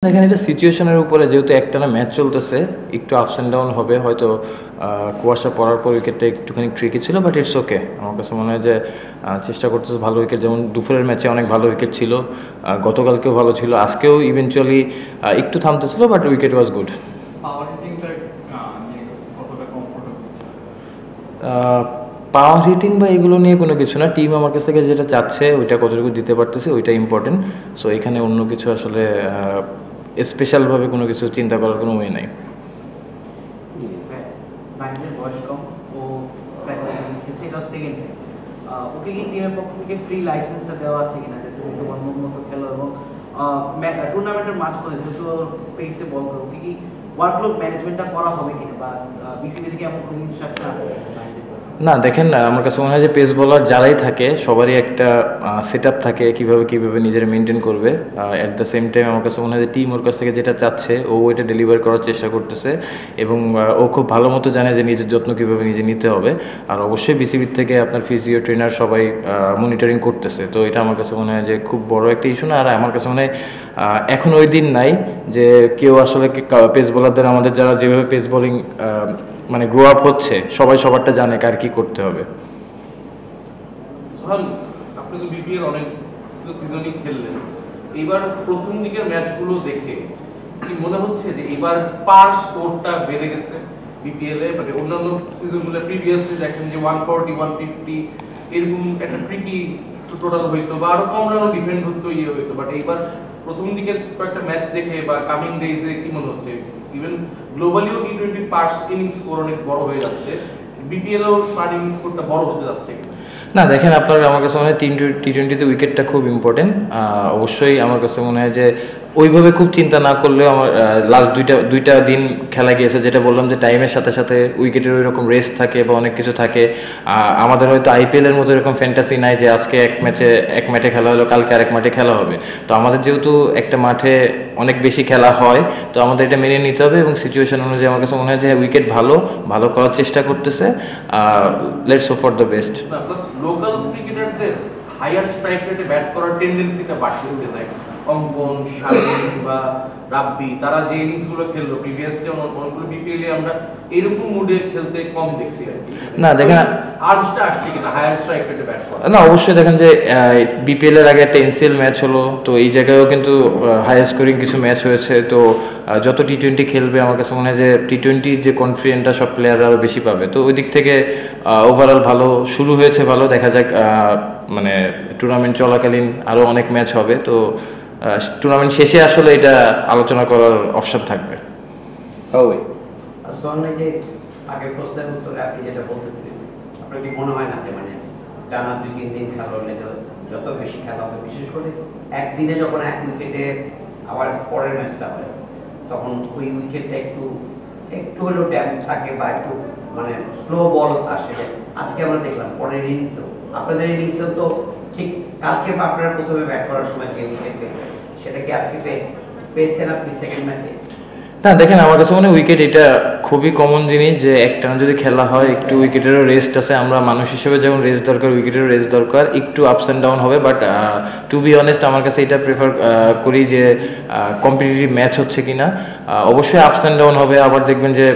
দেখেন এটা সিচুয়েশনের উপরে, যেহেতু একটানা ম্যাচ চলতেছে, একটু আপস অ্যান্ড ডাউন হবে হয়তো। কুয়াশা পড়ার পর উইকেটটা একটুখানি ট্রিকি ছিল, বাট ইটস ওকে। আমার কাছে মনে হয় যে চেষ্টা করতেছে ভালো উইকেট, যেমন দুপুরের ম্যাচে অনেক ভালো উইকেট ছিল, গতকালকেও ভালো ছিল, আজকেও ইভেনচুয়ালি একটু থামতেছিল, but wicket was good. Power hitting বা এগুলো নিয়ে কোনো কিছু না, টিম আমার কাছ থেকে যেটা চাচ্ছে ওইটা কতটুকু দিতে পারতেছে ওইটা ইম্পর্টেন্ট। সো এখানে অন্য কিছু আসলে স্পেশালভাবে কোনো কিছু চিন্তা করার কোনো ওয়ে নাই। ওকে কি টিমের পক্ষ থেকে ফ্রি লাইসেন্সটা দেওয়া আছে কিনা, যে তুমি তোমার মন মতো খেলো এবং টুর্নামেন্টের মাঝ করে যেহেতু পেসে বল করো, ওকে কি ওয়ার্কলোড ম্যানেজমেন্টটা করা হবে কিনা, বা বিসিবি থেকে এমন কোনো ইনস্ট্রাকশন আছে? না দেখেন, আমার কাছে মনে হয় যে পেস বোলার যারাই থাকে সবারই একটা সেট আপ থাকে কীভাবে নিজের মেনটেন করবে। অ্যাট দ্য সেম টাইম আমার কাছে মনে হয় যে টিম ওর কাছ থেকে যেটা চাচ্ছে ও ওইটা ডেলিভার করার চেষ্টা করতেছে, এবং ও খুব ভালো মতো জানে যে নিজের যত্ন কীভাবে নিজে নিতে হবে। আর অবশ্যই বিসিবির থেকে আপনার ফিজিও ট্রেনার সবাই মনিটরিং করতেছে, তো এটা আমার কাছে মনে হয় যে খুব বড় একটা ইস্যু না। আর আমার কাছে মনে হয় এখন ওই দিন নাই যে কেউ আসলে পেস বোলারদের, আমাদের যারা যেভাবে পেস বোলিং মানে গ্রো আপ হচ্ছে, সবাই সবারটা জানে কার কি করতে হবে। আপনি তো বিপিএল অনেক সিজনই খেললেন, এবার প্রথম দিকের ম্যাচগুলো দেখে কি মনে হচ্ছে যে এবার পার স্কোরটা বেড়ে গেছে বিপিএল এ? মানে অন্যান্য সিজনগুলো প্রিভিয়াসলি দেখেন যে 140 150 এরকম একটা ট্রিকি টোটাল হইতো, বা আরো কম রানও ডিফেন্ড হতো, হইতো, বাট এইবার প্রথম দিকের কয়েকটা ম্যাচ দেখে বা কামিং ডেজে কি মনে হচ্ছে ইভেন গ্লোবালিও টি20 পার্স ইনিংস স্কোর অনেক বড় হয়ে যাচ্ছে, বিপিএলও পার ইনিংস স্কোরটা বড় হতে যাচ্ছে? না দেখেন, আপনার আমার কাছে মনে হয় টি20তে উইকেটটা খুব ইম্পর্টেন্ট। অবশ্যই আমার কাছে মনে হয় যে ওইভাবে খুব চিন্তা না করলেও আমার লাস্ট দুইটা দিন খেলা গিয়েছে, যেটা বললাম যে টাইমের সাথে সাথে উইকেটের ওই রকম রেস্ট থাকে বা অনেক কিছু থাকে। আমাদের হয়তো আইপিএলের মতো এরকম ফ্যান্টাসি নাই যে আজকে এক মাঠে খেলা হলো, কালকে আরেক মাঠে খেলা হবে। তো আমাদের যেহেতু একটা মাঠে অনেক বেশি খেলা হয়, তো আমাদের এটা মেনে নিতে হবে, এবং সিচুয়েশন অনুযায়ী আমার কাছে মনে হয় যে উইকেট ভালো করার চেষ্টা করতেছে। Let's hope for the best. Local ক্রিকেটারদের হায়ার স্ট্রাইক রেটে ব্যাট করার টেন্ডেন্সিটা বাড়তে উঠে যায়। অঙ্কন, শারমিন বা রাব্বি, তারা যে ইনিংসগুলো খেললো প্রিভিয়াসলি অনেকগুলো বিপিএল এ আমরা এরকম মুডে খেলতে কম দেখছি আর কি। না দেখেন, আর্জটা আসছে কিনা হায়ার স্ট্রাইক রেটে ব্যাট করা? না অবশ্যই দেখেন যে বিপিএল এর আগে একটা এনসিএল ম্যাচ হলো, তো এই জায়গায়ও কিন্তু হাই স্কোরিং কিছু ম্যাচ হয়েছে। তো যত টি20 খেলবে আমার কাছে মনে হয় যে টি20 যে কনফিডেন্টটা সব প্লেয়াররা আরও বেশি পাবে। তো ওই দিক থেকে ওভারঅল ভালো শুরু হয়েছে, ভালো দেখা যাক। মানে টুর্নামেন্ট চলাকালীন আরও অনেক ম্যাচ হবে, তো টুর্নামেন্ট শেষে আসলে এটা আলোচনা করার অপশন থাকবে। যে আগের প্রশ্নের উত্তরে আপনি যেটা বলতেছিলেন, আপনার কি মনে হয় না যে মানে টানা 2-3 দিন খেলা হলে যত বেশি খেলা হবে, বিশেষ করে একদিনে যখন এক উইকেটে আবার পরের ম্যাচটা হয়, তখন ওই উইকেটটা একটু হলেও ড্যাম থাকে বা একটু মানে স্লো বল আসে। আজকে আমরা দেখলাম পরের ইনিংসেও, আপনাদের ইনিংসেও তো ঠিক কালকে বা আপনারা প্রথমে ব্যাট করার সময় যে উইকেট পেয়েছেন, সেটা কি আজকে পেয়েছেন আপনি সেকেন্ড ম্যাচে? না দেখেন, আমার কাছে মনে হয় উইকেট এটা খুবই কমন জিনিস, যে একটানা যদি খেলা হয় একটু উইকেটেরও রেস্ট আছে। আমরা মানুষ হিসেবে যেমন রেস্ট দরকার, উইকেটেরও রেস্ট দরকার, একটু আপস অ্যান্ড ডাউন হবে। বাট টু বি অনেস্ট, আমার কাছে এটা প্রেফার করি যে কম্পিটিটিভ ম্যাচ হচ্ছে কিনা। অবশ্যই আপস অ্যান্ড ডাউন হবে। আবার দেখবেন যে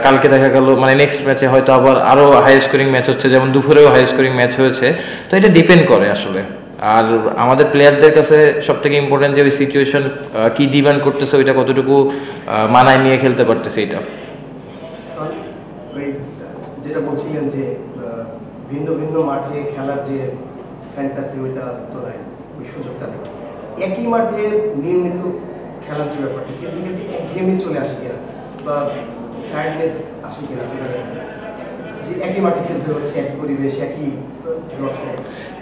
কালকে দেখা গেল মানে নেক্সট ম্যাচে হয়তো আবার আরও হাই স্কোরিং ম্যাচ হচ্ছে, যেমন দুপুরেও হাই স্কোরিং ম্যাচ হয়েছে। তো এটা ডিপেন্ড করে আসলে। আর আমাদের প্লেয়ারদের কাছে সব থেকে ইম্পর্টেন্ট যে ওই সিচুয়েশন কি ডিমান্ড করতেছে, ওইটা কতটুকু মানায় নিয়ে খেলতে পারতেছে। এটা যেটা বলছিলেন যে ভিন্ন ভিন্ন মাঠে খেলার যে ফ্যান্টাসি, ওইটা তো নাই, ওই সুযোগটা নেই। একই মাঠে নিয়মিত খেলার যে ব্যাপারটা, একঘেয়েমি চলে আসে কিনা বা টায়ার্ডনেস আসে কিনা, যে একই মাঠে খেলতে হচ্ছে, একই পরিবেশ, একই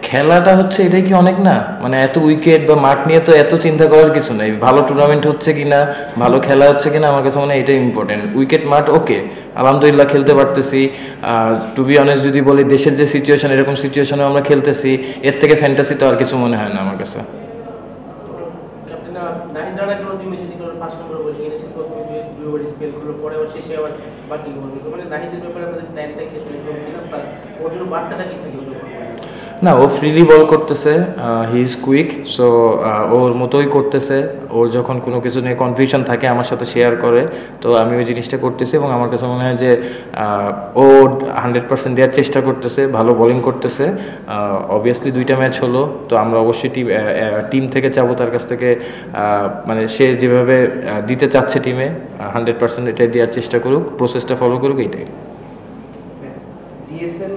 খেলাটা হচ্ছে, এটাই কি অনেক না? মানে এত উইকেট বা মাঠ নিয়ে তো এত চিন্তা করার কিছু নেই। ভালো টুর্নামেন্ট হচ্ছে কিনা, ভালো খেলা হচ্ছে কিনা, আমার কাছে মনে হয় এটাই ইম্পর্টেন্ট। উইকেট মাঠ ওকে, আলহামদুলিল্লাহ খেলতে পারতেছি। টু বি অনেস্ট যদি বলি, দেশের যে সিচুয়েশন, এরকম সিচুয়েশনে আমরা খেলতেছি, এর থেকে ফ্যান্টাসি তো আর কিছু মনে হয় না আমার কাছে। না, ও ফ্রিলি বল করতেছে, হি ইজ কুইক, সো ওর মতোই করতেছে। ওর যখন কোনো কিছু নিয়ে কনফিউশন থাকে আমার সাথে শেয়ার করে, তো আমি ওই জিনিসটা করতেছি এবং আমার কাছে মনে হয় যে ও 100% দেওয়ার চেষ্টা করতেছে, ভালো বোলিং করতেছে। অবভিয়াসলি 2টা ম্যাচ হলো, তো আমরা অবশ্যই টিম থেকে চাবো তার কাছ থেকে মানে সে যেভাবে দিতে চাচ্ছে টিমে 100% এটাই দেওয়ার চেষ্টা করুক, প্রসেসটা ফলো করুক, এইটাই। জিএসএল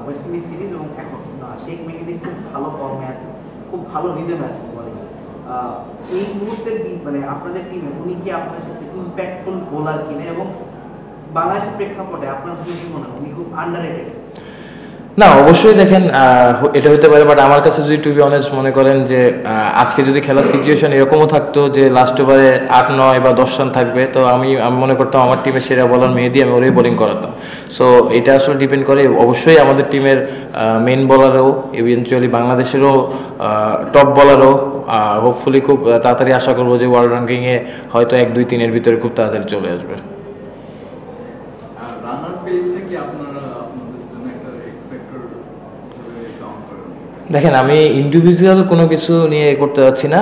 ওয়েস্ট ইন্ডিজ সিরিজ এবং এখন শেখ মেহেদী খুব ভালো ফর্মে আছে, খুব ভালো রিদমে আছে বলে এই মুহূর্তে মানে আপনাদের টিমে উনি কি আপনার সাথে ইম্প্যাক্টফুল বোলার কিনে, এবং বাংলাদেশের প্রেক্ষাপটে আপনার কি মনে হয় উনি খুব আন্ডাররেটেড? না, অবশ্যই দেখেন এটা হতে পারে, বাট আমার কাছে যদি টু বি অনেস্ট মনে করেন যে আজকে যদি খেলার সিচুয়েশন এরকমও থাকতো যে লাস্ট ওভারে 8, 9 বা 10 রান থাকবে, তো আমি মনে করতাম আমার টিমের সেরা বলার মেহেদী, আমি ওরই বোলিং করাতাম। সো এটা আসলে ডিপেন্ড করে, অবশ্যই আমাদের টিমের মেন বলারও, ইভেনচুয়ালি বাংলাদেশেরও টপ বলারও হোপফুলি খুব তাড়াতাড়ি আশা করবো যে ওয়ার্ল্ড র্যাঙ্কিংয়ে হয়তো 1, 2, 3-এর ভিতরে খুব তাড়াতাড়ি চলে আসবে। রানার পেজটা কি আপনারা আপনাদের জন্য একটা এক্সপেক্টর কাউন্ট করেন? দেখেন, আমি ইন্ডিভিজুয়াল কোনো কিছু নিয়ে করতে যাচ্ছি না,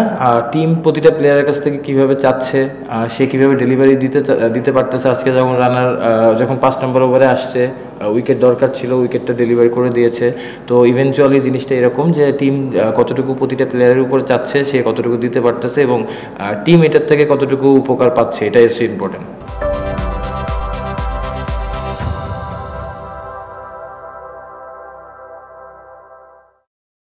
টিম প্রতিটা প্লেয়ারের কাছ থেকে কিভাবে চাচ্ছে, সে কিভাবে ডেলিভারি দিতে পারতেছে। আজকে যখন রানার যখন 5 নম্বর ওভারে আসছে, উইকেট দরকার ছিল, উইকেটটা ডেলিভারি করে দিয়েছে। তো ইভেনচুয়ালি জিনিসটা এরকম যে টিম কতটুকু প্রতিটা প্লেয়ারের উপর চাচ্ছে, সে কতটুকু দিতে পারতেছে এবং টিম এটার থেকে কতটুকু উপকার পাচ্ছে, এটাই হচ্ছে ইম্পর্টেন্ট।